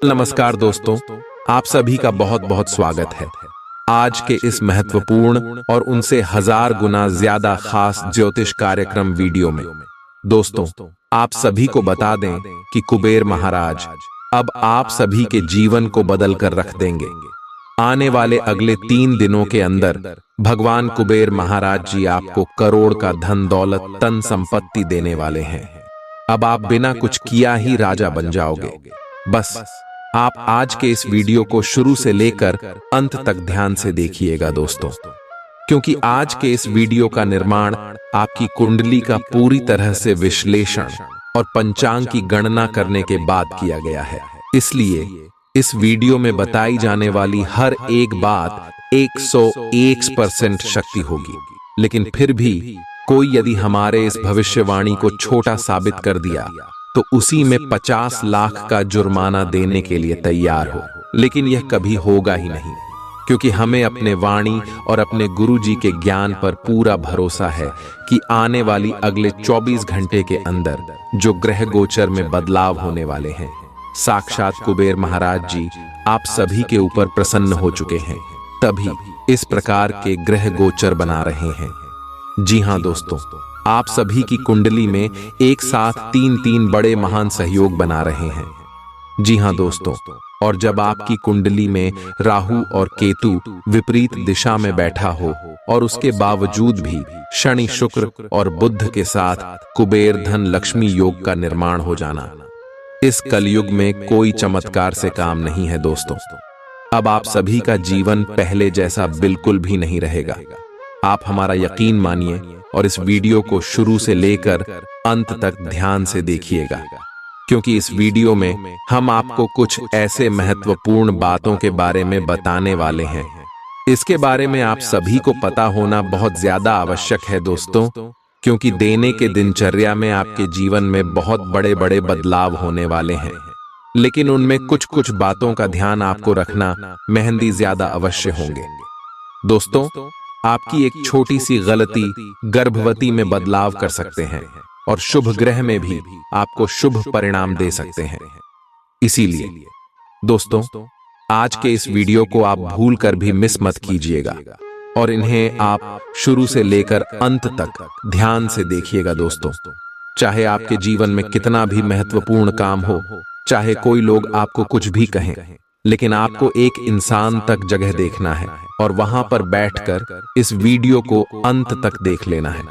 नमस्कार दोस्तों, आप सभी का बहुत बहुत स्वागत है आज के इस महत्वपूर्ण और उनसे 1000 गुना ज्यादा खास ज्योतिष कार्यक्रम वीडियो में। दोस्तों, आप सभी को बता दें कि कुबेर महाराज अब आप सभी के जीवन को बदल कर रख देंगे। आने वाले अगले 3 दिनों के अंदर भगवान कुबेर महाराज जी आपको करोड़ का धन दौलत तन संपत्ति देने वाले हैं। अब आप बिना कुछ किया ही राजा बन जाओगे। बस आप आज के इस वीडियो को शुरू से लेकर अंत तक ध्यान से देखिएगा दोस्तों, क्योंकि आज के इस वीडियो का निर्माण आपकी कुंडली का पूरी तरह से विश्लेषण और पंचांग की गणना करने के बाद किया गया है। इसलिए इस वीडियो में बताई जाने वाली हर एक बात 101% शक्ति होगी। लेकिन फिर भी कोई यदि हमारे इस भविष्यवाणी को छोटा साबित कर दिया तो उसी में 50 लाख का जुर्माना देने के लिए तैयार हो। लेकिन यह कभी होगा ही नहीं, क्योंकि हमें अपने वाणी और अपने गुरुजी के ज्ञान पर पूरा भरोसा है कि आने वाली अगले 24 घंटे के अंदर जो ग्रह गोचर में बदलाव होने वाले हैं, साक्षात कुबेर महाराज जी आप सभी के ऊपर प्रसन्न हो चुके हैं, तभी इस प्रकार के ग्रह गोचर बना रहे हैं। जी हां दोस्तों, आप सभी की कुंडली में एक साथ 3 बड़े महान सहयोग बना रहे हैं। जी हां दोस्तों, और जब आपकी कुंडली में राहु और केतु विपरीत दिशा में बैठा हो और उसके बावजूद भी शनि शुक्र और बुध के साथ कुबेर धन लक्ष्मी योग का निर्माण हो जाना, इस कलयुग में कोई चमत्कार से काम नहीं है दोस्तों। अब आप सभी का जीवन पहले जैसा बिल्कुल भी नहीं रहेगा। आप हमारा यकीन मानिए और इस वीडियो को शुरू से लेकर अंत तक ध्यान से देखिएगा, क्योंकि इस वीडियो में हम आपको कुछ ऐसे महत्वपूर्ण बातों के बारे में बताने वाले हैं। इसके बारे में आप सभी को पता होना बहुत ज्यादा आवश्यक है दोस्तों, क्योंकि देने के दिनचर्या में आपके जीवन में बहुत बड़े बड़े बदलाव होने वाले हैं। लेकिन उनमें कुछ बातों का ध्यान आपको रखना मेहंदी ज्यादा अवश्य होंगे। दोस्तों, आपकी एक छोटी सी गलती गर्भवती में बदलाव कर सकते हैं और शुभ ग्रह में भी आपको शुभ परिणाम दे सकते हैं। इसीलिए दोस्तों, आज के इस वीडियो को आप भूल कर भी मिस मत कीजिएगा और इन्हें आप शुरू से लेकर अंत तक ध्यान से देखिएगा दोस्तों। चाहे आपके जीवन में कितना भी महत्वपूर्ण काम हो, चाहे कोई लोग आपको कुछ भी कहें, लेकिन आपको एक इंसान तक जगह देखना है और वहां पर बैठकर इस वीडियो को अंत तक देख लेना है।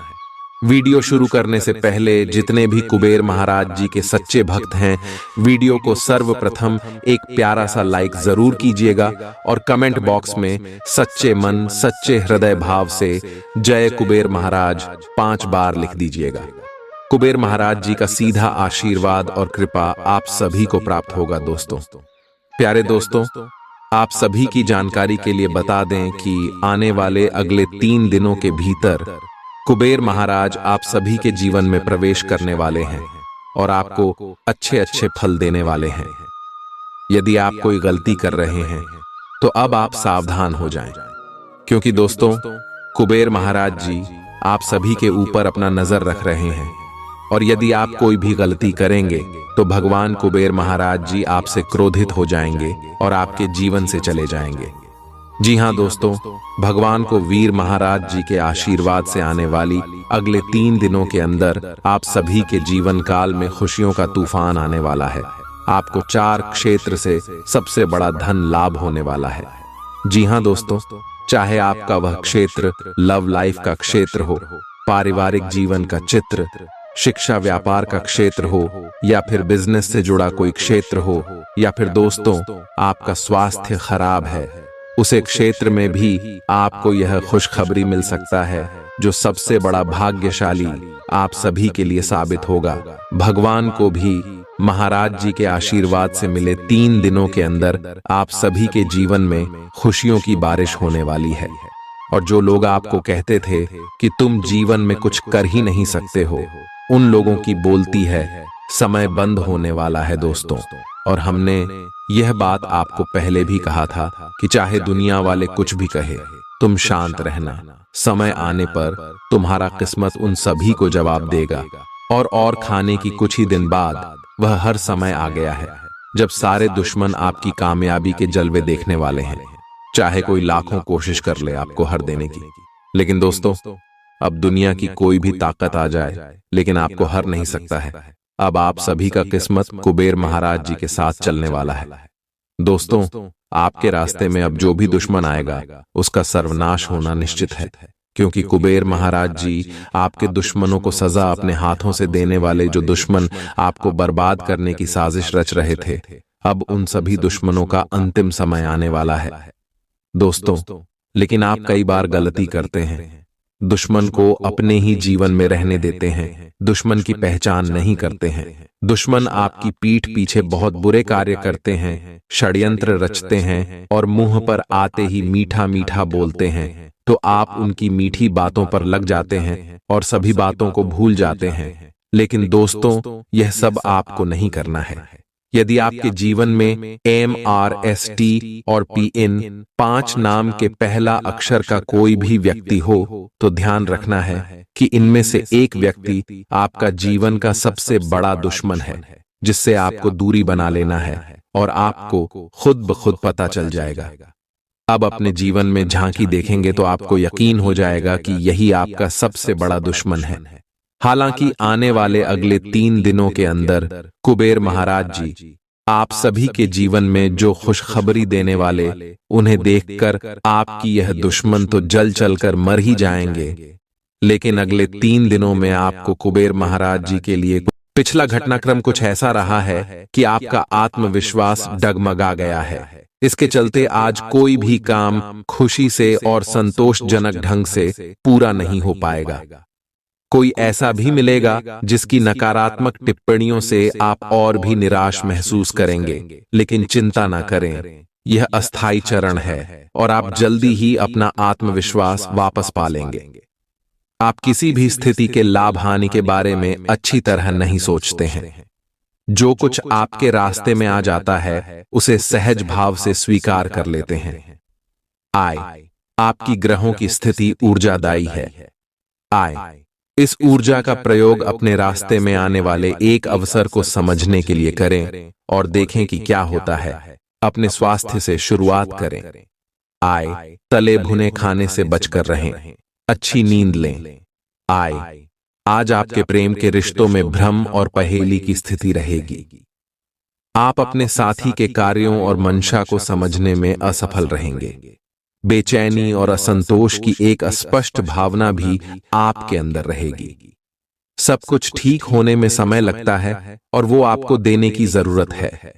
वीडियो शुरू करने से पहले जितने भी कुबेर महाराज जी के सच्चे भक्त हैं, वीडियो को सर्वप्रथम एक प्यारा सा लाइक जरूर कीजिएगा और कमेंट बॉक्स में सच्चे मन सच्चे हृदय भाव से जय कुबेर महाराज 5 बार लिख दीजिएगा। कुबेर महाराज जी का सीधा आशीर्वाद और कृपा आप सभी को प्राप्त होगा दोस्तों। प्यारे दोस्तों, आप सभी की जानकारी के लिए बता दें कि आने वाले अगले 3 दिनों के भीतर कुबेर महाराज आप सभी के जीवन में प्रवेश करने वाले हैं और आपको अच्छे फल देने वाले हैं। यदि आप कोई गलती कर रहे हैं तो अब आप सावधान हो जाएं, क्योंकि दोस्तों कुबेर महाराज जी आप सभी के ऊपर अपना नजर रख रहे हैं और यदि आप कोई भी गलती करेंगे तो भगवान कुबेर महाराज जी आपसे क्रोधित हो जाएंगे और आपके जीवन से चले जाएंगे। जी हां दोस्तों, भगवान को वीर महाराज जी के आशीर्वाद से आने वाली अगले 3 दिनों के अंदर आप सभी के जीवन काल में खुशियों का तूफान आने वाला है। आपको 4 क्षेत्र से सबसे बड़ा धन लाभ होने वाला है। जी हां दोस्तों, चाहे आपका वह क्षेत्र लव लाइफ का क्षेत्र हो, पारिवारिक जीवन का चित्र, शिक्षा व्यापार का क्षेत्र हो, या फिर बिजनेस से जुड़ा कोई क्षेत्र हो, या फिर दोस्तों आपका स्वास्थ्य खराब है, उसे क्षेत्र में भी आपको यह खुशखबरी मिल सकता है जो सबसे बड़ा भाग्यशाली आप सभी के लिए साबित होगा। भगवान को भी महाराज जी के आशीर्वाद से मिले 3 दिनों के अंदर आप सभी के जीवन में खुशियों की बारिश होने वाली है। और जो लोग आपको कहते थे कि तुम जीवन में कुछ कर ही नहीं सकते हो, उन लोगों की बोलती है समय बंद होने वाला है दोस्तों। और हमने यह बात आपको पहले भी कहा था कि चाहे दुनिया वाले कुछ भी कहे, तुम शांत रहना, समय आने पर तुम्हारा किस्मत उन सभी को जवाब देगा। और खाने की कुछ ही दिन बाद वह हर समय आ गया है। जब सारे दुश्मन आपकी कामयाबी के जलवे देखने वाले हैं, चाहे कोई लाखों कोशिश कर ले आपको हर देने की। लेकिन दोस्तों, अब दुनिया की कोई भी ताकत आ जाए लेकिन आपको हर नहीं सकता है। अब आप सभी का किस्मत कुबेर महाराज जी के साथ चलने वाला है। दोस्तों, आपके रास्ते में अब जो भी दुश्मन आएगा उसका सर्वनाश होना निश्चित है, क्योंकि कुबेर महाराज जी आपके दुश्मनों को सजा अपने हाथों से देने वाले जो दुश्मन आपको बर्बाद करने की साजिश रच रहे थे, अब उन सभी दुश्मनों का अंतिम समय आने वाला है। दोस्तों, लेकिन आप कई बार गलती करते हैं, दुश्मन को अपने ही जीवन में रहने देते हैं, दुश्मन की पहचान नहीं करते हैं। दुश्मन आपकी पीठ पीछे बहुत बुरे कार्य करते हैं, षड्यंत्र रचते हैं और मुंह पर आते ही मीठा मीठा बोलते हैं, तो आप उनकी मीठी बातों पर लग जाते हैं और सभी बातों को भूल जाते हैं। लेकिन दोस्तों, यह सब आपको नहीं करना है। यदि आपके जीवन में MRST और PN 5 नाम के पहला अक्षर का कोई भी व्यक्ति हो तो ध्यान रखना है कि इनमें से एक व्यक्ति आपका जीवन का सबसे बड़ा दुश्मन है, जिससे आपको दूरी बना लेना है और आपको खुद ब खुद पता चल जाएगा। अब अपने जीवन में झांकी देखेंगे तो आपको यकीन हो जाएगा कि यही आपका सबसे बड़ा दुश्मन है। हालांकि आने वाले अगले 3 दिनों के अंदर कुबेर महाराज जी आप सभी के जीवन में जो खुशखबरी देने वाले, उन्हें देखकर आपकी यह दुश्मन तो जल चलकर मर ही जाएंगे। लेकिन अगले 3 दिनों में आपको कुबेर महाराज जी के लिए पिछला घटनाक्रम कुछ ऐसा रहा है कि आपका आत्मविश्वास डगमगा गया है। इसके चलते आज कोई भी काम खुशी से और संतोषजनक ढंग से पूरा नहीं हो पाएगा। कोई ऐसा भी मिलेगा जिसकी नकारात्मक टिप्पणियों से आप और भी निराश महसूस करेंगे, लेकिन चिंता ना करें, यह अस्थायी चरण है और आप जल्दी ही अपना आत्मविश्वास वापस पा लेंगे। आप किसी भी स्थिति के लाभ हानि के बारे में अच्छी तरह नहीं सोचते हैं। जो कुछ आपके रास्ते में आ जाता है उसे सहज भाव से स्वीकार कर लेते हैं। आपकी ग्रहों की स्थिति ऊर्जादायी है। इस ऊर्जा का प्रयोग अपने रास्ते में आने वाले एक अवसर को समझने के लिए करें और देखें कि क्या होता है। अपने स्वास्थ्य से शुरुआत करें। तले भुने खाने से बचकर रहें। अच्छी नींद लें। आज आपके प्रेम के रिश्तों में भ्रम और पहेली की स्थिति रहेगी। आप अपने साथी के कार्यों और मंशा को समझने में असफल रहेंगे। बेचैनी और असंतोष की एक अस्पष्ट भावना भी आपके अंदर रहेगी। सब कुछ ठीक होने में समय लगता है और वो आपको देने की जरूरत है।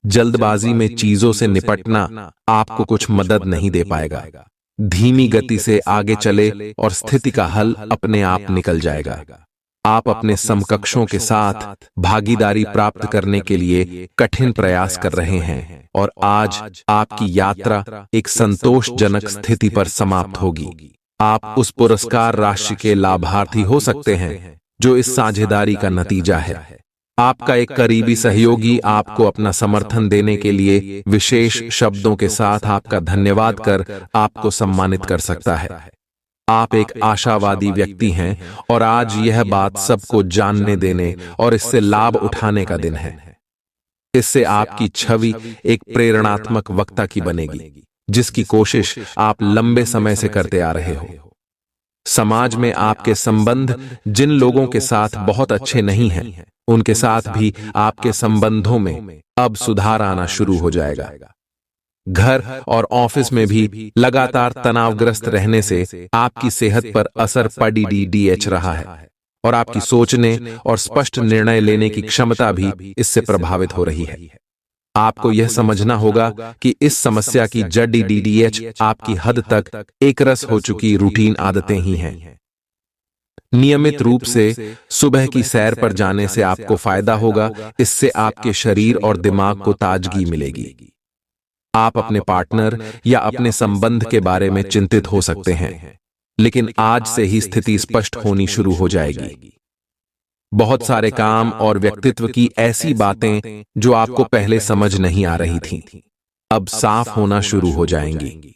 जल्दबाजी में चीजों से निपटना आपको कुछ मदद नहीं दे पाएगा। धीमी गति से आगे चले और स्थिति का हल अपने आप निकल जाएगा। आप अपने समकक्षों के साथ भागीदारी प्राप्त करने के लिए कठिन प्रयास कर रहे हैं और आज आपकी यात्रा एक संतोषजनक स्थिति पर समाप्त होगी। आप उस पुरस्कार राशि के लाभार्थी हो सकते हैं जो इस साझेदारी का नतीजा है। आपका एक करीबी सहयोगी आपको अपना समर्थन देने के लिए विशेष शब्दों के साथ आपका धन्यवाद कर आपको सम्मानित कर सकता है। आप एक आशावादी व्यक्ति हैं और आज यह बात सबको जानने देने और इससे लाभ उठाने का दिन है। इससे आपकी छवि एक प्रेरणात्मक वक्ता की बनेगी, जिसकी कोशिश आप लंबे समय से करते आ रहे हो। समाज में आपके संबंध जिन लोगों के साथ बहुत अच्छे नहीं हैं, उनके साथ भी आपके संबंधों में अब सुधार आना शुरू हो जाएगा। घर और ऑफिस में भी लगातार तनावग्रस्त रहने से आपकी सेहत पर असर पड़ रहा है और आपकी सोचने और स्पष्ट निर्णय लेने की क्षमता भी इससे प्रभावित हो रही है। आपको यह समझना होगा कि इस समस्या की जड़ आपकी हद तक एकरस हो चुकी रूटीन आदतें ही हैं। नियमित रूप से सुबह की सैर पर जाने से आपको फायदा होगा। इससे आपके शरीर और दिमाग को ताजगी मिलेगी। आप अपने पार्टनर या अपने संबंध के बारे में चिंतित हो सकते हैं, लेकिन आज से ही स्थिति स्पष्ट होनी शुरू हो जाएगी। बहुत सारे काम और व्यक्तित्व की ऐसी बातें जो आपको पहले समझ नहीं आ रही थीं, अब साफ होना शुरू हो जाएंगी।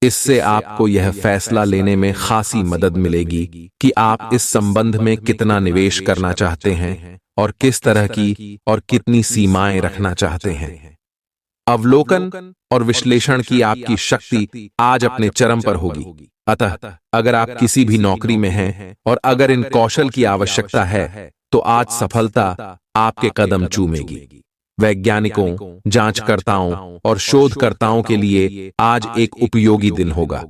इससे आपको यह फैसला लेने में खासी मदद मिलेगी कि आप इस संबंध में कितना निवेश करना चाहते हैं और किस तरह की और कितनी सीमाएं रखना चाहते हैं। अवलोकन और विश्लेषण की आपकी शक्ति आज अपने चरम पर होगी। अतः अगर आप किसी भी नौकरी में हैं और अगर इन कौशल की आवश्यकता है तो आज सफलता आपके कदम चूमेगी। वैज्ञानिकों, जांचकर्ताओं और शोधकर्ताओं के लिए आज एक उपयोगी दिन होगा।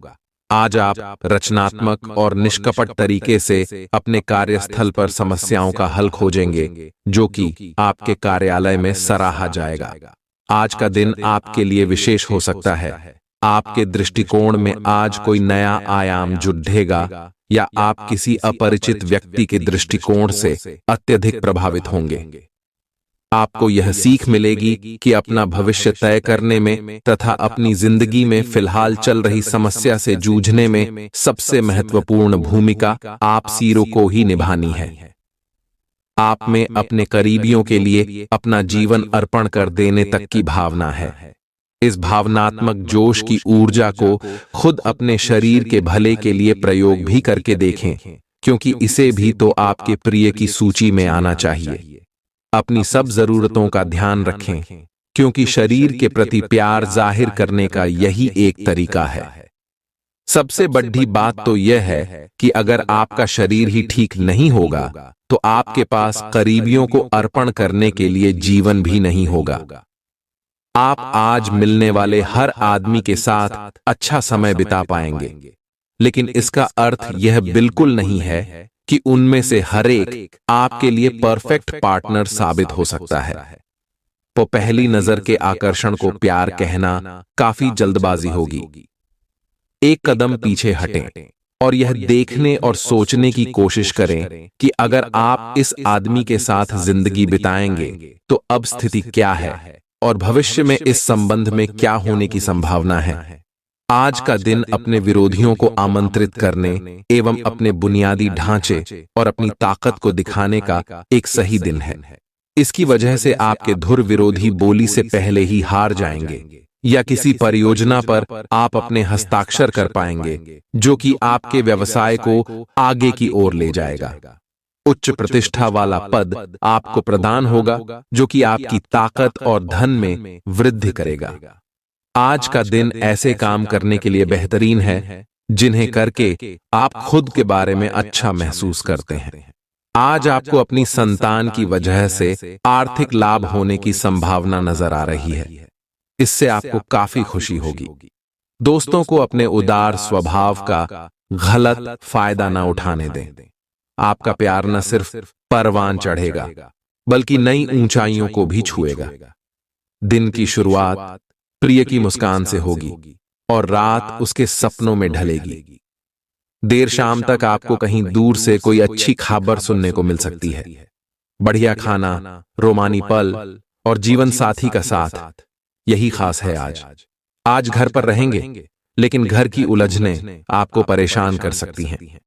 आज आप रचनात्मक और निष्कपट तरीके से अपने कार्यस्थल पर समस्याओं का हल खोजेंगे, जो कि आपके कार्यालय में सराहा जाएगा। आज का दिन आपके लिए विशेष हो सकता है। आपके दृष्टिकोण में आज कोई नया आयाम जुड़ेगा या आप किसी अपरिचित व्यक्ति के दृष्टिकोण से अत्यधिक प्रभावित होंगे। आपको यह सीख मिलेगी कि अपना भविष्य तय करने में तथा अपनी जिंदगी में फिलहाल चल रही समस्या से जूझने में सबसे महत्वपूर्ण भूमिका आप सीरो को ही निभानी है। आप में अपने करीबियों के लिए अपना जीवन अर्पण कर देने तक की भावना है। इस भावनात्मक जोश की ऊर्जा को खुद अपने शरीर के भले के लिए प्रयोग भी करके देखें, क्योंकि इसे भी तो आपके प्रिय की सूची में आना चाहिए। अपनी सब जरूरतों का ध्यान रखें, क्योंकि शरीर के प्रति प्यार जाहिर करने का यही एक तरीका है। सबसे बड़ी बात तो यह है कि अगर आपका शरीर ही ठीक नहीं होगा तो आपके पास करीबियों को अर्पण करने के लिए जीवन भी नहीं होगा। आप आज मिलने वाले हर आदमी के साथ अच्छा समय बिता पाएंगे, लेकिन इसका अर्थ यह बिल्कुल नहीं है कि उनमें से हर एक आपके लिए परफेक्ट पार्टनर साबित हो सकता है। तो पहली नजर के आकर्षण को प्यार कहना काफी जल्दबाजी होगी। एक कदम पीछे हटें और यह देखने और सोचने की कोशिश करें कि अगर आप इस आदमी के साथ जिंदगी बिताएंगे तो अब स्थिति क्या है और भविष्य में इस संबंध में क्या होने की संभावना है। आज का दिन अपने विरोधियों को आमंत्रित करने एवं अपने बुनियादी ढांचे और अपनी ताकत को दिखाने का एक सही दिन है। इसकी वजह से आपके धुर विरोधी बोली से पहले ही हार जाएंगे या किसी परियोजना पर आप अपने हस्ताक्षर कर पाएंगे, जो कि आपके व्यवसाय को आगे की ओर ले जाएगा। उच्च प्रतिष्ठा वाला पद आपको प्रदान होगा, जो कि आपकी ताकत और धन में वृद्धि करेगा। आज का दिन ऐसे काम करने के लिए बेहतरीन है जिन्हें करके आप खुद के बारे में अच्छा महसूस करते हैं। आज आपको अपनी संतान की वजह से आर्थिक लाभ होने की संभावना नजर आ रही है। इससे आपको काफी खुशी होगी। दोस्तों को अपने उदार स्वभाव का गलत फायदा न उठाने दें। आपका प्यार न सिर्फ परवान चढ़ेगा बल्कि नई ऊंचाइयों को भी छुएगा। दिन की शुरुआत प्रिय की मुस्कान से होगी और रात उसके सपनों में ढलेगी। देर शाम तक आपको कहीं दूर से कोई अच्छी खबर सुनने को मिल सकती है। बढ़िया खाना, रोमानी पल और जीवन साथी का साथ, यही खास है आज घर पर रहेंगे, लेकिन घर की उलझनें आपको परेशान कर सकती हैं।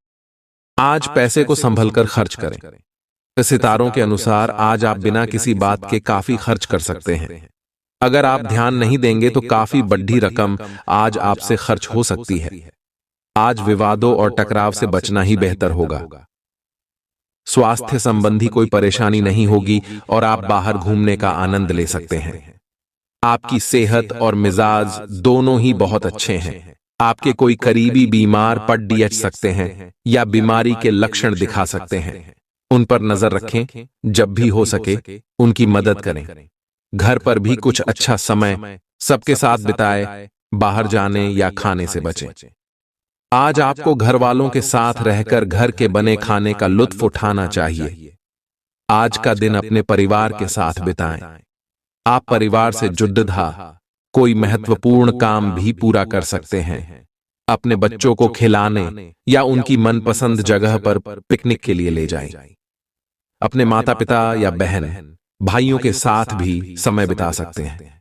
आज पैसे को संभल कर खर्च करें। सितारों के अनुसार आज आप बिना किसी बात के काफी खर्च कर सकते हैं। अगर आप ध्यान नहीं देंगे तो काफी बड़ी रकम आज आपसे खर्च हो सकती है। आज विवादों और टकराव से बचना ही बेहतर होगा। स्वास्थ्य संबंधी कोई परेशानी नहीं होगी और आप बाहर घूमने का आनंद ले सकते हैं। आपकी सेहत और मिजाज दोनों ही बहुत अच्छे हैं। आपके कोई करीबी बीमार पड़ सकते हैं या बीमारी के लक्षण दिखा सकते हैं। उन पर नजर रखें, जब भी हो सके उनकी मदद करें। घर पर भी कुछ अच्छा समय सबके साथ बिताए, बाहर जाने या खाने से बचें। आज आपको घर वालों के साथ रहकर घर के बने खाने का लुत्फ उठाना चाहिए। आज का दिन अपने परिवार के साथ बिताएं। आप परिवार से जुड़धा कोई महत्वपूर्ण काम भी पूरा कर सकते हैं। अपने बच्चों को खिलाने या उनकी मनपसंद जगह पर पिकनिक के लिए ले जाएं। अपने माता पिता या बहन भाइयों के साथ भी समय बिता सकते हैं।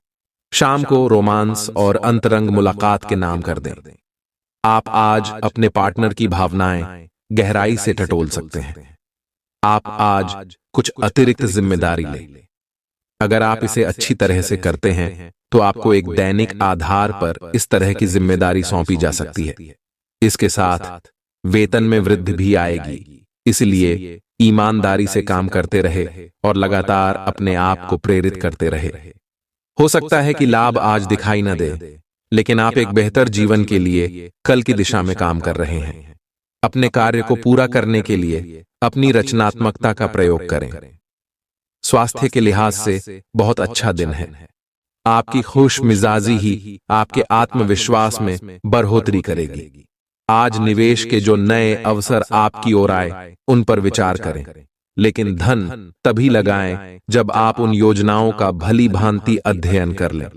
शाम को रोमांस और अंतरंग मुलाकात के नाम कर दें। आप आज अपने पार्टनर की भावनाएं गहराई से टटोल सकते हैं। आप आज कुछ अतिरिक्त जिम्मेदारी लें। अगर आप इसे अच्छी तरह से करते हैं तो आपको एक दैनिक आधार पर इस तरह की जिम्मेदारी सौंपी जा सकती है। इसके साथ वेतन में वृद्धि भी आएगी, इसलिए ईमानदारी से काम करते रहे और लगातार अपने आप को प्रेरित करते रहे। हो सकता है कि लाभ आज दिखाई न दे, लेकिन आप एक बेहतर जीवन के लिए कल की दिशा में काम कर रहे हैं। अपने कार्य को पूरा करने के लिए अपनी रचनात्मकता का प्रयोग करें। स्वास्थ्य के लिहाज से बहुत अच्छा दिन है। आपकी खुश मिजाजी ही आपके आत्मविश्वास में बढ़ोतरी करेगी। आज निवेश के जो नए अवसर आपकी ओर आए उन पर विचार करें, लेकिन धन तभी लगाएं जब आप उन योजनाओं का भली भांति अध्ययन कर लें।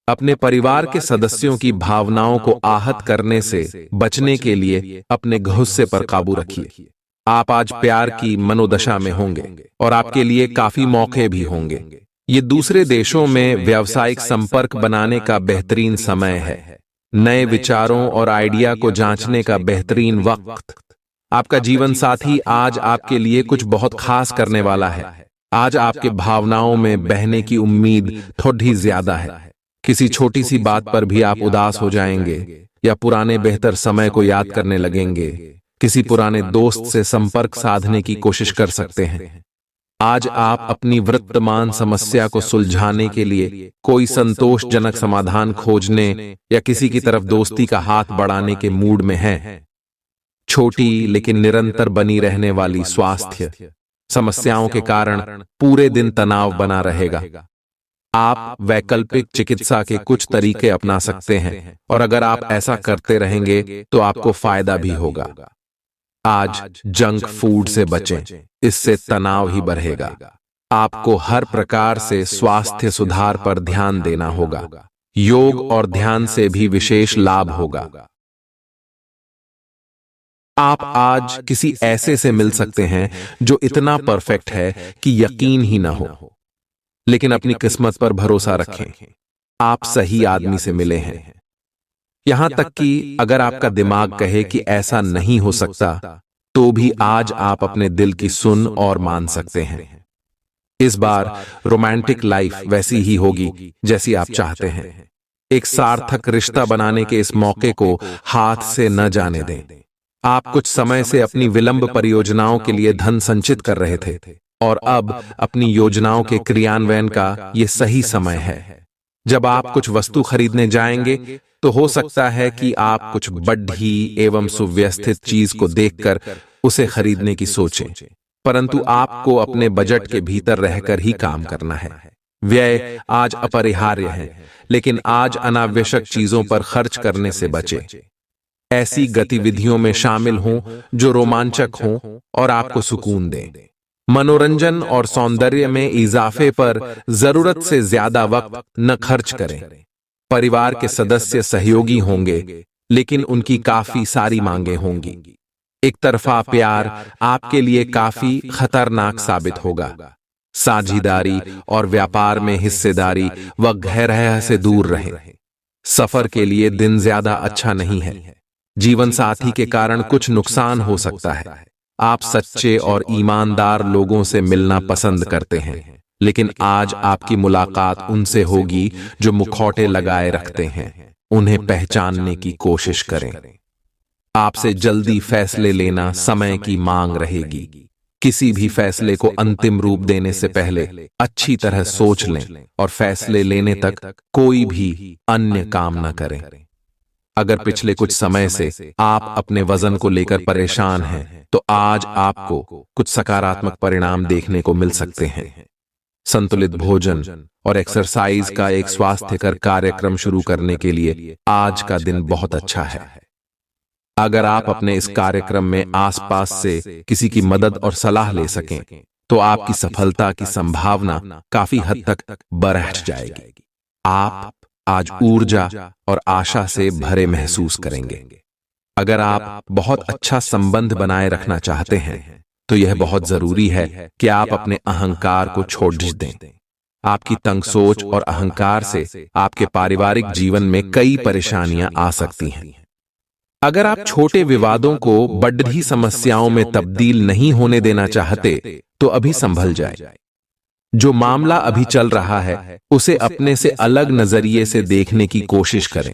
अपने परिवार के सदस्यों की भावनाओं को आहत करने से बचने के लिए अपने गुस्से पर काबू रखिए। आप आज प्यार की मनोदशा में होंगे और आपके लिए काफी मौके भी होंगे। ये दूसरे देशों में व्यावसायिक संपर्क बनाने का बेहतरीन समय है। नए विचारों और आइडिया को जांचने का बेहतरीन वक्त। आपका जीवन साथी आज आपके लिए कुछ बहुत खास करने वाला है। आज आपके भावनाओं में बहने की उम्मीद थोड़ी ज्यादा है। किसी छोटी सी बात पर भी आप उदास हो जाएंगे या पुराने बेहतर समय को याद करने लगेंगे। किसी पुराने दोस्त से संपर्क साधने की कोशिश कर सकते हैं। आज आप अपनी वर्तमान समस्या को सुलझाने के लिए कोई संतोषजनक समाधान खोजने या किसी की तरफ दोस्ती का हाथ बढ़ाने के मूड में हैं। छोटी लेकिन निरंतर बनी रहने वाली स्वास्थ्य समस्याओं के कारण पूरे दिन तनाव बना रहेगा। आप वैकल्पिक चिकित्सा के कुछ तरीके अपना सकते हैं और अगर आप ऐसा करते रहेंगे तो आपको फायदा भी होगा। आज जंक फूड से बचें, इससे तनाव ही बढ़ेगा। आपको हर प्रकार से स्वास्थ्य सुधार पर ध्यान देना होगा। योग और ध्यान से भी विशेष लाभ होगा। आप आज किसी ऐसे से मिल सकते हैं जो इतना परफेक्ट है कि यकीन ही ना हो, लेकिन अपनी किस्मत पर भरोसा रखें। आप सही आदमी से मिले हैं। यहां तक कि अगर आपका दिमाग कहे कि ऐसा नहीं हो सकता, तो भी आज आप अपने दिल की सुन और मान सकते हैं। इस बार रोमांटिक लाइफ वैसी ही होगी जैसी आप चाहते हैं। एक सार्थक रिश्ता बनाने के इस मौके को हाथ से न जाने दें। आप कुछ समय से अपनी विलंब परियोजनाओं के लिए धन संचित कर रहे थे और अब अपनी योजनाओं के क्रियान्वयन का ये सही समय है। जब आप कुछ वस्तु खरीदने जाएंगे तो हो सकता है कि आप कुछ बड़ी एवं सुव्यवस्थित चीज को देखकर उसे खरीदने की सोचें, परंतु आपको अपने बजट के भीतर रहकर ही काम करना है। व्यय आज अपरिहार्य है, लेकिन आज अनावश्यक चीजों पर खर्च करने से बचें। ऐसी गतिविधियों में शामिल हों जो रोमांचक हों और आपको सुकून दें। मनोरंजन और सौंदर्य में इजाफे पर जरूरत से ज्यादा वक्त न खर्च करें। परिवार के सदस्य सहयोगी होंगे, लेकिन उनकी काफी सारी मांगें होंगी। एक तरफा प्यार आपके लिए काफी खतरनाक साबित होगा। साझेदारी और व्यापार में हिस्सेदारी व गहरह से दूर रहें। सफर के लिए दिन ज्यादा अच्छा नहीं है। जीवन साथी के कारण कुछ नुकसान हो सकता है। आप सच्चे और ईमानदार लोगों से मिलना पसंद करते हैं, लेकिन आज आपकी मुलाकात उनसे होगी जो मुखौटे लगाए रखते हैं। उन्हें पहचानने की कोशिश करें। आपसे जल्दी फैसले लेना समय की मांग रहेगी। किसी भी फैसले को अंतिम रूप देने से पहले अच्छी तरह सोच लें और फैसले लेने तक कोई भी अन्य काम न करें। अगर पिछले कुछ समय से आप अपने वजन को लेकर परेशान हैं, तो आज आपको कुछ सकारात्मक परिणाम देखने को मिल सकते हैं। संतुलित भोजन और एक्सरसाइज का एक स्वास्थ्यकर कार्यक्रम शुरू करने के लिए आज का दिन बहुत अच्छा है। अगर आप अपने इस कार्यक्रम में आसपास से किसी की मदद और सलाह ले सकें, तो आपकी सफलता की संभावना काफी हद तक बढ़ जाएगी। आप आज ऊर्जा और आशा से भरे महसूस करेंगे। अगर आप बहुत अच्छा संबंध बनाए रखना चाहते हैं, तो यह बहुत जरूरी है कि आप अपने अहंकार को छोड़ दें। आपकी तंग सोच और अहंकार से आपके पारिवारिक जीवन में कई परेशानियां आ सकती हैं। अगर आप छोटे विवादों को बड़ी समस्याओं में तब्दील नहीं होने देना चाहते, तो अभी संभल जाए। जो मामला अभी चल रहा है उसे अपने से अलग नजरिए से देखने की कोशिश करें।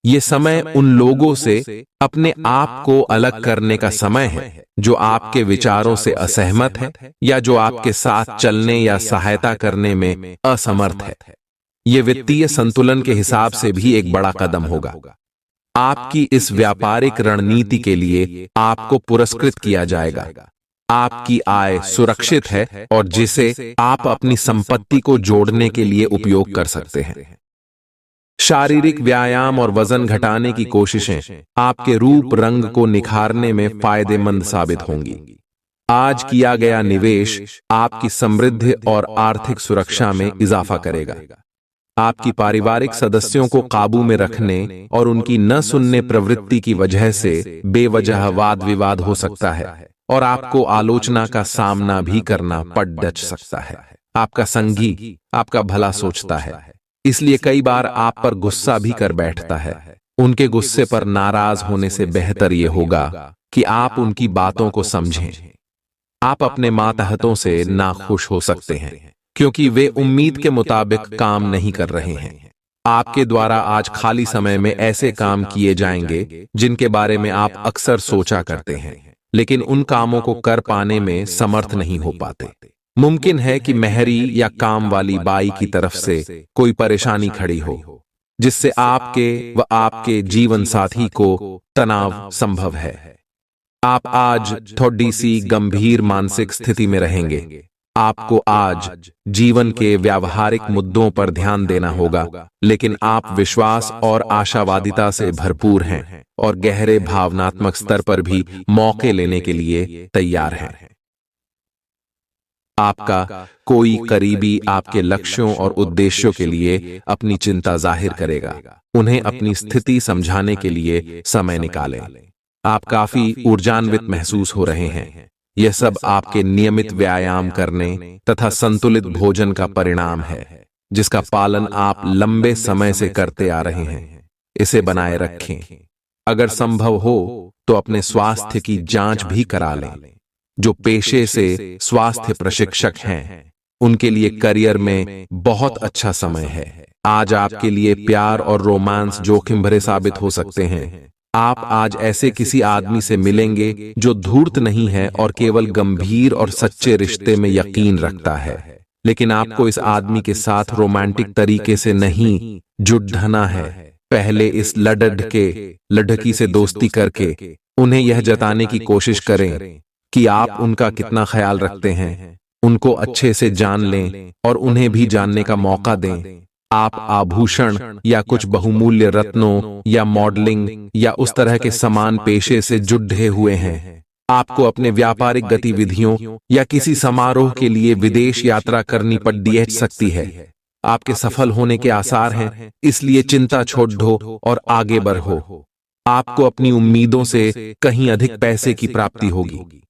ये समय उन लोगों से अपने आप को अलग करने का समय है जो आपके विचारों से असहमत है या जो आपके साथ चलने या सहायता करने में असमर्थ है। ये वित्तीय संतुलन के हिसाब से भी एक बड़ा कदम होगा। आपकी इस व्यापारिक रणनीति के लिए आपको पुरस्कृत किया जाएगा। आपकी आय सुरक्षित है और जिसे आप अपनी संपत्ति को जोड़ने के लिए उपयोग कर सकते हैं। शारीरिक व्यायाम और वजन घटाने की कोशिशें आपके रूप रंग को निखारने में फायदेमंद साबित होंगी। आज किया गया निवेश आपकी समृद्धि और आर्थिक सुरक्षा में इजाफा करेगा। आपकी पारिवारिक सदस्यों को काबू में रखने और उनकी न सुनने प्रवृत्ति की वजह से बेवजह वाद विवाद हो सकता है और आपको आलोचना का सामना भी करना पड़ डच सकता है। आपका संगी आपका भला सोचता है, इसलिए कई बार आप पर गुस्सा भी कर बैठता है। उनके गुस्से पर नाराज होने से बेहतर यह होगा कि आप उनकी बातों को समझें। आप अपने मातहतों से नाखुश हो सकते हैं क्योंकि वे उम्मीद के मुताबिक काम नहीं कर रहे हैं। आपके द्वारा आज खाली समय में ऐसे काम किए जाएंगे जिनके बारे में आप अक्सर सोचा करते हैं, लेकिन उन कामों को कर पाने में समर्थ नहीं हो पाते। मुमकिन है कि मेहरी या काम वाली बाई की तरफ से कोई परेशानी खड़ी हो जिससे आपके व आपके जीवन साथी को तनाव संभव है। आप आज थोड़ी सी गंभीर मानसिक स्थिति में रहेंगे। आपको आज जीवन के व्यावहारिक मुद्दों पर ध्यान देना होगा, लेकिन आप विश्वास और आशावादिता से भरपूर हैं और गहरे भावनात्मक स्तर पर भी मौके लेने के लिए तैयार हैं। आपका कोई करीबी आपके लक्ष्यों और उद्देश्यों के लिए अपनी चिंता जाहिर करेगा। उन्हें अपनी स्थिति समझाने के लिए समय निकालें। आप काफी ऊर्जान्वित महसूस हो रहे हैं। यह सब आपके नियमित व्यायाम करने तथा संतुलित भोजन का परिणाम है, जिसका पालन आप लंबे समय से करते आ रहे हैं। इसे बनाए रखें। अगर संभव हो तो अपने स्वास्थ्य की जांच भी करा लें। जो पेशे से स्वास्थ्य प्रशिक्षक हैं, उनके लिए करियर में बहुत अच्छा समय है। आज आपके लिए प्यार और रोमांस जोखिम भरे साबित हो सकते हैं। आप आज ऐसे किसी आदमी से मिलेंगे जो धूर्त नहीं है और केवल गंभीर और सच्चे रिश्ते में यकीन रखता है, लेकिन आपको इस आदमी के साथ रोमांटिक तरीके से नहीं जुड़ना है। पहले इस लड़की से दोस्ती करके उन्हें यह जताने की कोशिश करें कि आप उनका कितना ख्याल रखते हैं। उनको अच्छे से जान लें और उन्हें भी जानने का मौका दें। आप आभूषण या कुछ बहुमूल्य रत्नों या मॉडलिंग या उस तरह के समान पेशे से जुड़े हुए हैं। आपको अपने व्यापारिक गतिविधियों या किसी समारोह के लिए विदेश यात्रा करनी पड़ सकती है। आपके सफल होने के आसार हैं, इसलिए चिंता छोड़ दो और आगे बढ़ो। आपको अपनी उम्मीदों से कहीं अधिक पैसे की प्राप्ति होगी।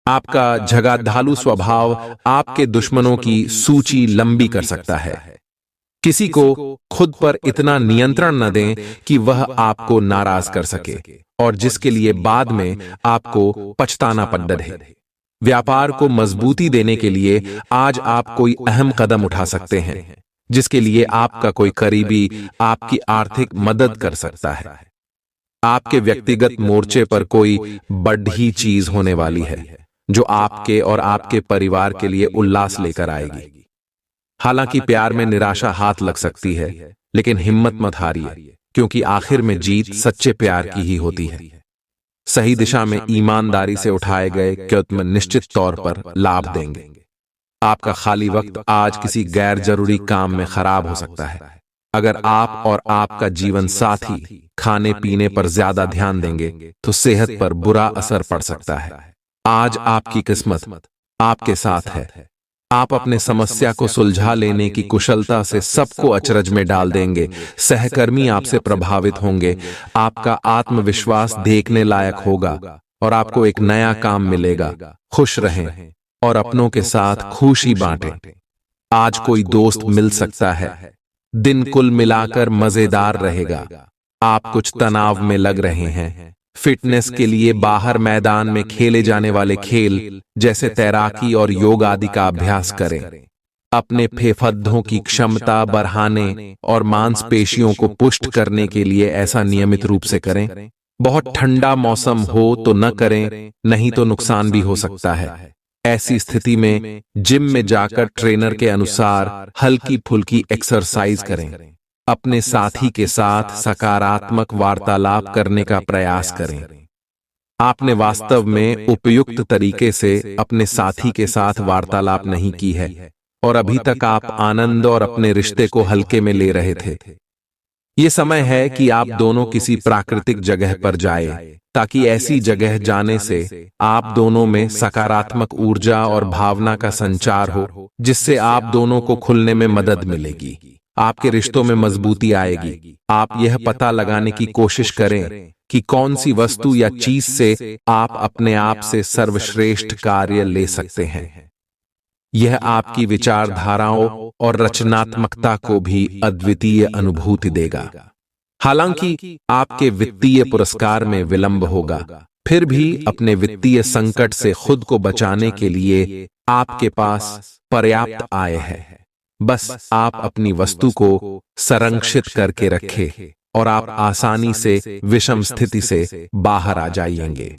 आपका झगाधालू स्वभाव आपके दुश्मनों की सूची लंबी कर सकता है। किसी को खुद पर इतना नियंत्रण न दें कि वह आपको नाराज कर सके और जिसके लिए बाद में आपको पछताना पड़े। व्यापार को मजबूती देने के लिए आज आप कोई अहम कदम उठा सकते हैं, जिसके लिए आपका कोई करीबी आपकी आर्थिक मदद कर सकता है। आपके व्यक्तिगत मोर्चे पर कोई बड़ी चीज होने वाली है जो आपके और आपके परिवार के लिए उल्लास लेकर आएगी। हालांकि प्यार में निराशा हाथ लग सकती है, लेकिन हिम्मत मत हारिए, क्योंकि आखिर में जीत सच्चे प्यार की ही होती है। सही दिशा में ईमानदारी से उठाए गए कदम निश्चित तौर पर लाभ देंगे। आपका खाली वक्त आज किसी गैर जरूरी काम में खराब हो सकता है। अगर आप और आपका जीवन साथी खाने पीने पर ज्यादा ध्यान देंगे तो सेहत पर बुरा असर पड़ सकता है। आज आपकी किस्मत आपके साथ है। आप अपने समस्या को सुलझा लेने की कुशलता से सबको अचरज में डाल देंगे। सहकर्मी आपसे प्रभावित होंगे। आपका आत्मविश्वास देखने लायक होगा और आपको एक नया काम मिलेगा। खुश रहें और अपनों के साथ खुशी बांटें। आज कोई दोस्त मिल सकता है। दिन कुल मिलाकर मजेदार रहेगा। आप कुछ तनाव में लग रहे हैं। फिटनेस के लिए बाहर मैदान में खेले जाने वाले खेल जैसे तैराकी और योग आदि का अभ्यास करें। अपने फेफड़ों की क्षमता बढ़ाने और मांसपेशियों को पुष्ट करने के लिए ऐसा नियमित रूप से करें। बहुत ठंडा मौसम हो तो न करें, नहीं तो नुकसान भी हो सकता है। ऐसी स्थिति में जिम में जाकर ट्रेनर के अनुसार हल्की फुल्की एक्सरसाइज करें। अपने साथी के साथ सकारात्मक वार्तालाप करने का प्रयास करें। आपने वास्तव में उपयुक्त तरीके से अपने साथी के साथ वार्तालाप नहीं की है और अभी तक आप आनंद और अपने रिश्ते को हल्के में ले रहे थे। ये समय है कि आप दोनों किसी प्राकृतिक जगह पर जाएं, ताकि ऐसी जगह जाने से आप दोनों में सकारात्मक ऊर्जा और भावना का संचार हो, जिससे आप दोनों को खुलने में मदद मिलेगी। आपके रिश्तों में मजबूती आएगी। आप यह पता लगाने की कोशिश करें कि कौन सी वस्तु या चीज से आप अपने आप से सर्वश्रेष्ठ कार्य ले सकते हैं। यह आपकी विचारधाराओं और रचनात्मकता को भी अद्वितीय अनुभूति देगा। हालांकि आपके वित्तीय पुरस्कार में विलंब होगा, फिर भी अपने वित्तीय संकट से खुद को बचाने के लिए आपके पास पर्याप्त आय है। बस आप अपनी वस्तु को संरक्षित करके रखें और आप आसानी से विषम स्थिति से बाहर आ जाएंगे।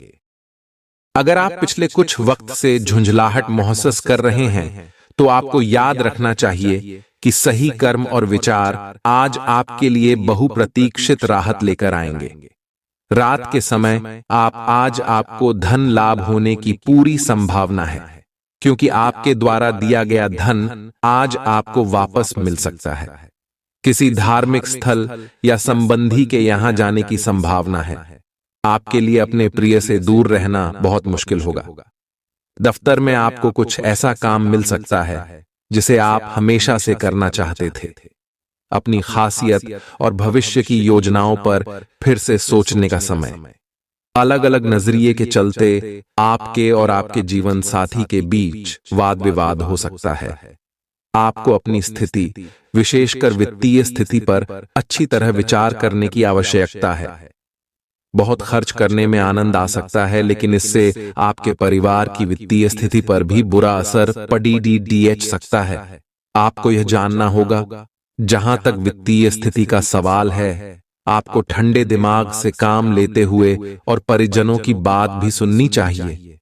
अगर आप पिछले कुछ वक्त से झुंझलाहट महसूस कर रहे हैं, तो आपको याद रखना चाहिए कि सही कर्म और विचार आज आपके लिए बहुप्रतीक्षित राहत लेकर आएंगे। रात के समय आज आपको धन लाभ होने की पूरी संभावना है, क्योंकि आपके द्वारा दिया गया धन आज आपको वापस मिल सकता है। किसी धार्मिक स्थल या संबंधी के यहां जाने की संभावना है। आपके लिए अपने प्रिय से दूर रहना बहुत मुश्किल होगा। दफ्तर में आपको कुछ ऐसा काम मिल सकता है जिसे आप हमेशा से करना चाहते थे। अपनी खासियत और भविष्य की योजनाओं पर फिर से सोचने का समय। अलग अलग नजरिए के चलते आपके और आपके जीवन साथी के बीच वाद विवाद हो सकता है। आपको अपनी स्थिति, विशेषकर वित्तीय स्थिति पर अच्छी तरह विचार करने की आवश्यकता है। बहुत खर्च करने में आनंद आ सकता है, लेकिन इससे आपके परिवार की वित्तीय स्थिति पर भी बुरा असर पड़ सकता है। आपको यह जानना होगा, जहां तक वित्तीय स्थिति का सवाल है, आपको ठंडे दिमाग से काम लेते हुए और परिजनों की बात भी सुननी चाहिए।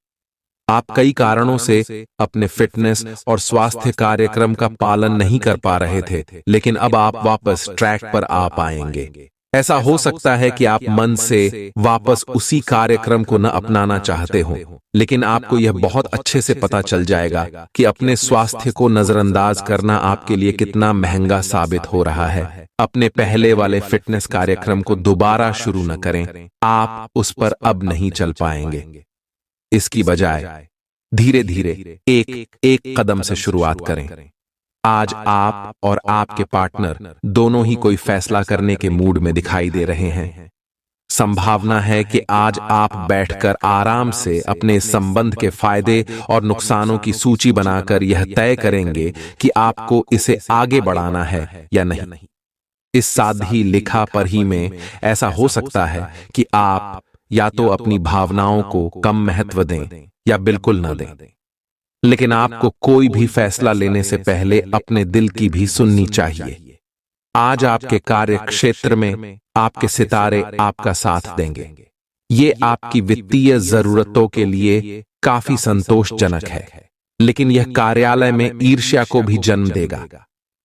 आप कई कारणों से अपने फिटनेस और स्वास्थ्य कार्यक्रम का पालन नहीं कर पा रहे थे, लेकिन अब आप वापस ट्रैक पर आ पाएंगे। ऐसा हो सकता है कि आप मन से वापस उसी कार्यक्रम को न अपनाना चाहते हो, लेकिन आपको यह बहुत अच्छे से पता चल जाएगा कि अपने स्वास्थ्य को नजरअंदाज करना आपके लिए कितना महंगा साबित हो रहा है। अपने पहले वाले फिटनेस कार्यक्रम को दोबारा शुरू न करें, आप उस पर अब नहीं चल पाएंगे। इसकी बजाय धीरे धीरे एक कदम से शुरुआत करें। आज आप और आपके पार्टनर दोनों ही कोई फैसला करने के मूड में दिखाई दे रहे हैं। संभावना है कि आज आप बैठकर आराम से अपने संबंध के फायदे और नुकसानों की सूची बनाकर यह तय करेंगे कि आपको इसे आगे बढ़ाना है या नहीं। इस सादी लिखा पढ़ी में ऐसा हो सकता है कि आप या तो अपनी भावनाओं को कम महत्व दें या बिल्कुल न दें, लेकिन आपको कोई भी फैसला लेने से पहले अपने दिल की भी सुननी चाहिए। आज आपके कार्य क्षेत्र में आपके सितारे आपका साथ देंगे। ये आपकी वित्तीय जरूरतों के लिए काफी संतोषजनक है, लेकिन यह कार्यालय में ईर्ष्या को भी जन्म देगा।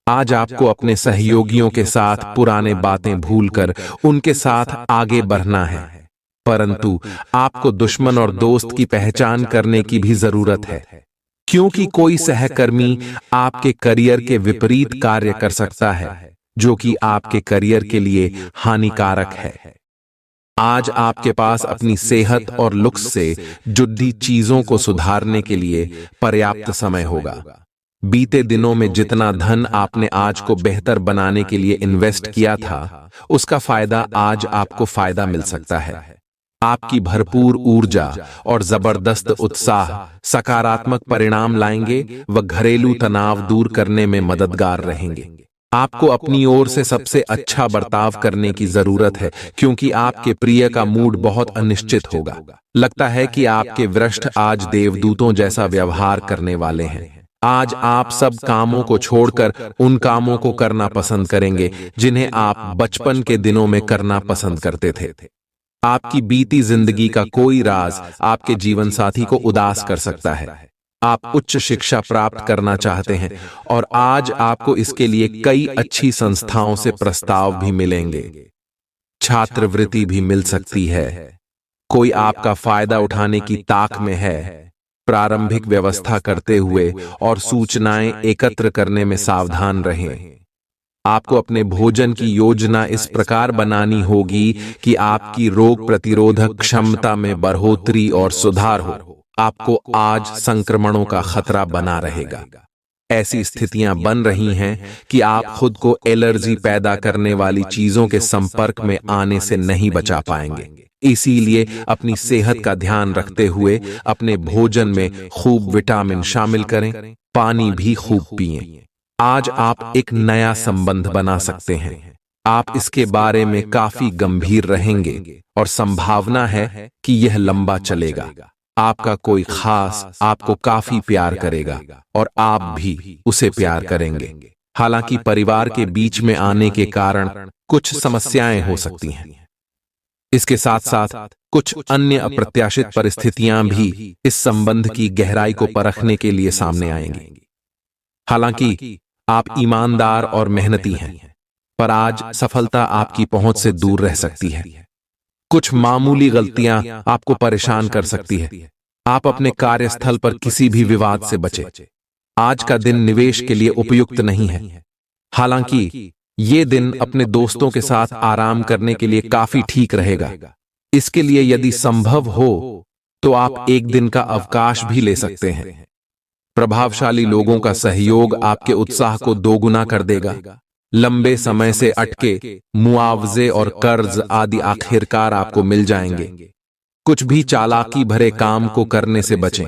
आज आपको अपने सहयोगियों के साथ पुराने बातें भूलकर उनके साथ आगे बढ़ना है, परंतु आपको दुश्मन और दोस्त की पहचान करने की भी जरूरत है, क्योंकि कोई सहकर्मी आपके करियर के विपरीत कार्य कर सकता है, जो कि आपके करियर के लिए हानिकारक है। आज आपके पास अपनी सेहत और लुक्स से जुड़ी चीजों को सुधारने के लिए पर्याप्त समय होगा। बीते दिनों में जितना धन आपने आज को बेहतर बनाने के लिए इन्वेस्ट किया था, उसका फायदा आज आपको फायदा मिल सकता है। आपकी भरपूर ऊर्जा और जबरदस्त उत्साह सकारात्मक परिणाम लाएंगे व घरेलू तनाव दूर करने में मददगार रहेंगे। आपको अपनी ओर से सबसे अच्छा बर्ताव करने की जरूरत है, क्योंकि आपके प्रिय का मूड बहुत अनिश्चित होगा। लगता है कि आपके वरिष्ठ आज देवदूतों जैसा व्यवहार करने वाले हैं। आज आप सब कामों को छोड़कर उन कामों को करना पसंद करेंगे जिन्हें आप बचपन के दिनों में करना पसंद करते थे। आपकी बीती जिंदगी का कोई राज आपके जीवन साथी को उदास कर सकता है। आप उच्च शिक्षा प्राप्त करना चाहते हैं और आज आपको इसके लिए कई अच्छी संस्थाओं से प्रस्ताव भी मिलेंगे। छात्रवृत्ति भी मिल सकती है। कोई आपका फायदा उठाने की ताक में है। प्रारंभिक व्यवस्था करते हुए और सूचनाएं एकत्र करने में सावधान रहें। आपको अपने भोजन की योजना इस प्रकार बनानी होगी कि आपकी रोग प्रतिरोधक क्षमता में बढ़ोतरी और सुधार हो। आपको आज संक्रमणों का खतरा बना रहेगा। ऐसी स्थितियां बन रही हैं कि आप खुद को एलर्जी पैदा करने वाली चीजों के संपर्क में आने से नहीं बचा पाएंगे। इसीलिए अपनी सेहत का ध्यान रखते हुए अपने भोजन में खूब विटामिन शामिल करें, पानी भी खूब पिएं। आज आप एक नया संबंध बना सकते हैं। आप इसके बारे में काफी गंभीर रहेंगे और संभावना है कि यह लंबा चलेगा। आपका कोई खास आपको काफी प्यार करेगा और आप भी उसे प्यार करेंगे। हालांकि परिवार के बीच में आने के कारण कुछ समस्याएं हो सकती हैं। इसके साथ साथ कुछ अन्य अप्रत्याशित परिस्थितियां भी इस संबंध की गहराई को परखने के लिए सामने आएंगी। हालांकि आप ईमानदार और मेहनती हैं, पर आज सफलता आपकी पहुंच से दूर रह सकती है। कुछ मामूली गलतियां आपको परेशान कर सकती है। आप अपने कार्यस्थल पर किसी भी विवाद से बचें। आज का दिन निवेश के लिए उपयुक्त नहीं है। हालांकि ये दिन अपने दोस्तों के साथ आराम करने के लिए काफी ठीक रहेगा। इसके लिए यदि संभव हो तो आप एक दिन का अवकाश भी ले सकते हैं। प्रभावशाली लोगों का सहयोग आपके उत्साह को दोगुना कर देगा। लंबे समय से अटके मुआवजे और कर्ज आदि आखिरकार आपको मिल जाएंगे। कुछ भी चालाकी भरे काम को करने से बचें।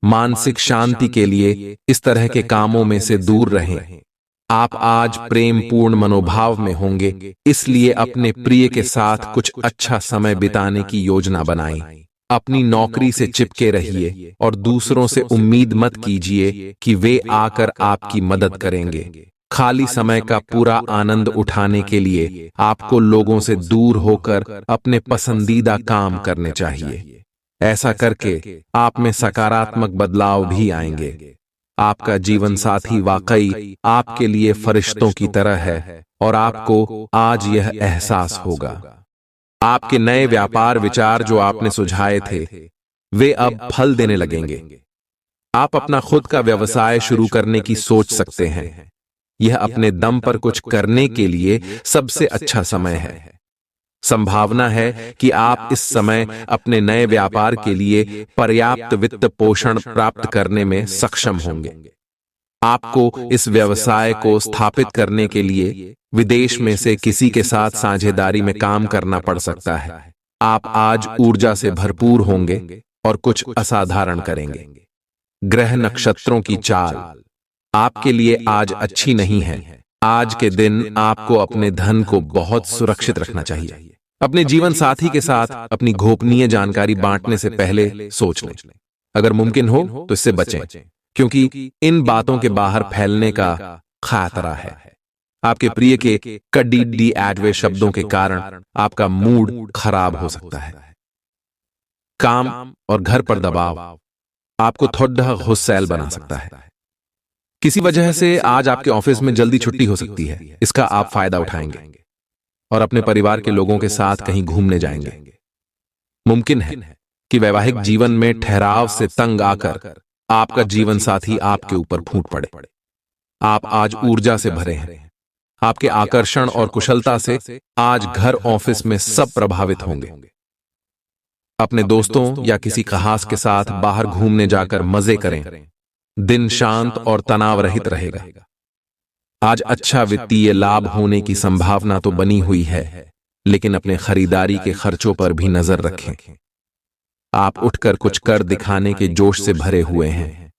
मानसिक शांति के लिए इस तरह के कामों में से दूर रहें। आप आज प्रेम पूर्ण मनोभाव में होंगे, इसलिए अपने प्रिय के साथ कुछ अच्छा समय बिताने की योजना बनाएं। अपनी नौकरी से चिपके रहिए और दूसरों से उम्मीद मत कीजिए कि वे आकर आपकी मदद करेंगे। खाली समय का पूरा आनंद उठाने के लिए आपको लोगों से दूर होकर अपने पसंदीदा काम करने चाहिए। ऐसा करके आप में सकारात्मक बदलाव भी आएंगे। आपका जीवन साथी वाकई आपके लिए फरिश्तों की तरह है और आपको आज यह एहसास होगा। आपके नए व्यापार विचार जो आपने सुझाए थे, वे अब फल देने लगेंगे। आप अपना खुद का व्यवसाय शुरू करने की सोच सकते हैं। यह अपने दम पर कुछ करने के लिए सबसे अच्छा समय है। संभावना है कि आप इस समय अपने नए व्यापार के लिए पर्याप्त वित्त पोषण प्राप्त करने में सक्षम होंगे। आपको इस व्यवसाय को स्थापित करने के लिए विदेश में से किसी के साथ साझेदारी में काम करना पड़ सकता है। आप आज ऊर्जा से भरपूर होंगे और कुछ असाधारण करेंगे। ग्रह नक्षत्रों की चाल आपके लिए आज अच्छी नहीं है। आज के दिन आपको अपने धन को बहुत सुरक्षित रखना चाहिए। अपने जीवन साथी के साथ अपनी गोपनीय जानकारी बांटने से पहले सोच लें। अगर मुमकिन हो तो इससे बचें, क्योंकि इन बातों के बाहर फैलने का खतरा है। आपके प्रिय के कड़ी एडवे शब्दों के कारण आपका मूड खराब हो सकता है। काम और घर पर दबाव आपको थोड़ा गुस्सैल बना सकता है। किसी वजह से आज आपके ऑफिस में जल्दी छुट्टी हो सकती है। इसका आप फायदा उठाएंगे और अपने परिवार के लोगों के साथ कहीं घूमने जाएंगे। मुमकिन है कि वैवाहिक जीवन में ठहराव से तंग आकर आपका जीवन साथी आपके ऊपर फूट पड़े। आप आज ऊर्जा से भरे हैं। आपके आकर्षण और कुशलता से आज घर ऑफिस में सब प्रभावित होंगे। अपने दोस्तों या किसी खास के साथ बाहर घूमने जाकर मजे करें। दिन शांत और तनाव रहित रहेगा। आज अच्छा वित्तीय लाभ होने की संभावना तो बनी हुई है, लेकिन अपने खरीदारी के खर्चों पर भी नजर रखें। आप उठकर कुछ कर दिखाने के जोश से भरे हुए हैं,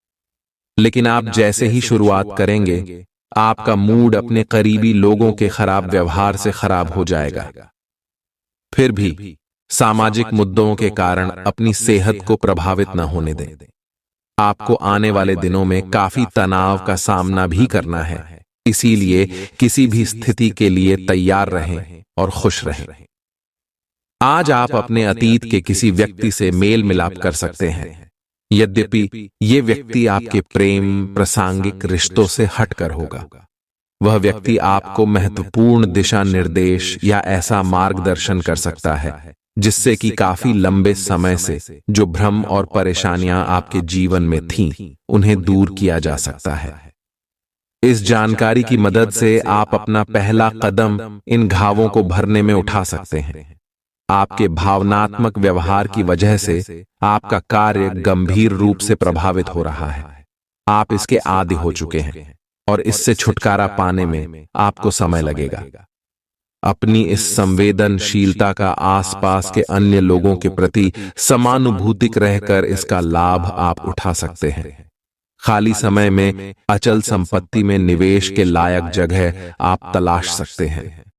लेकिन आप जैसे ही शुरुआत करेंगे, आपका मूड अपने करीबी लोगों के खराब व्यवहार से खराब हो जाएगा। फिर भी सामाजिक मुद्दों के कारण अपनी सेहत को प्रभावित न होने दें। आपको आने वाले दिनों में काफी तनाव का सामना भी करना है, इसीलिए किसी भी स्थिति के लिए तैयार रहें और खुश रहें। आज आप अपने अतीत के किसी व्यक्ति से मेल मिलाप कर सकते हैं, यद्यपि ये व्यक्ति आपके प्रेम प्रासंगिक रिश्तों से हटकर होगा। वह व्यक्ति आपको महत्वपूर्ण दिशा निर्देश या ऐसा मार्गदर्शन कर सकता है जिससे कि काफी लंबे समय से जो भ्रम और परेशानियां आपके जीवन में थीं, उन्हें दूर किया जा सकता है। इस जानकारी की मदद से आप अपना पहला कदम इन घावों को भरने में उठा सकते हैं। आपके भावनात्मक व्यवहार की वजह से आपका कार्य गंभीर रूप से प्रभावित हो रहा है। आप इसके आदी हो चुके हैं और इससे छुटकारा पाने में आपको समय लगेगा। अपनी इस संवेदनशीलता का आसपास के अन्य लोगों के प्रति समानुभूतिक रहकर इसका लाभ आप उठा सकते हैं। खाली समय में अचल संपत्ति में निवेश के लायक जगह आप तलाश सकते हैं।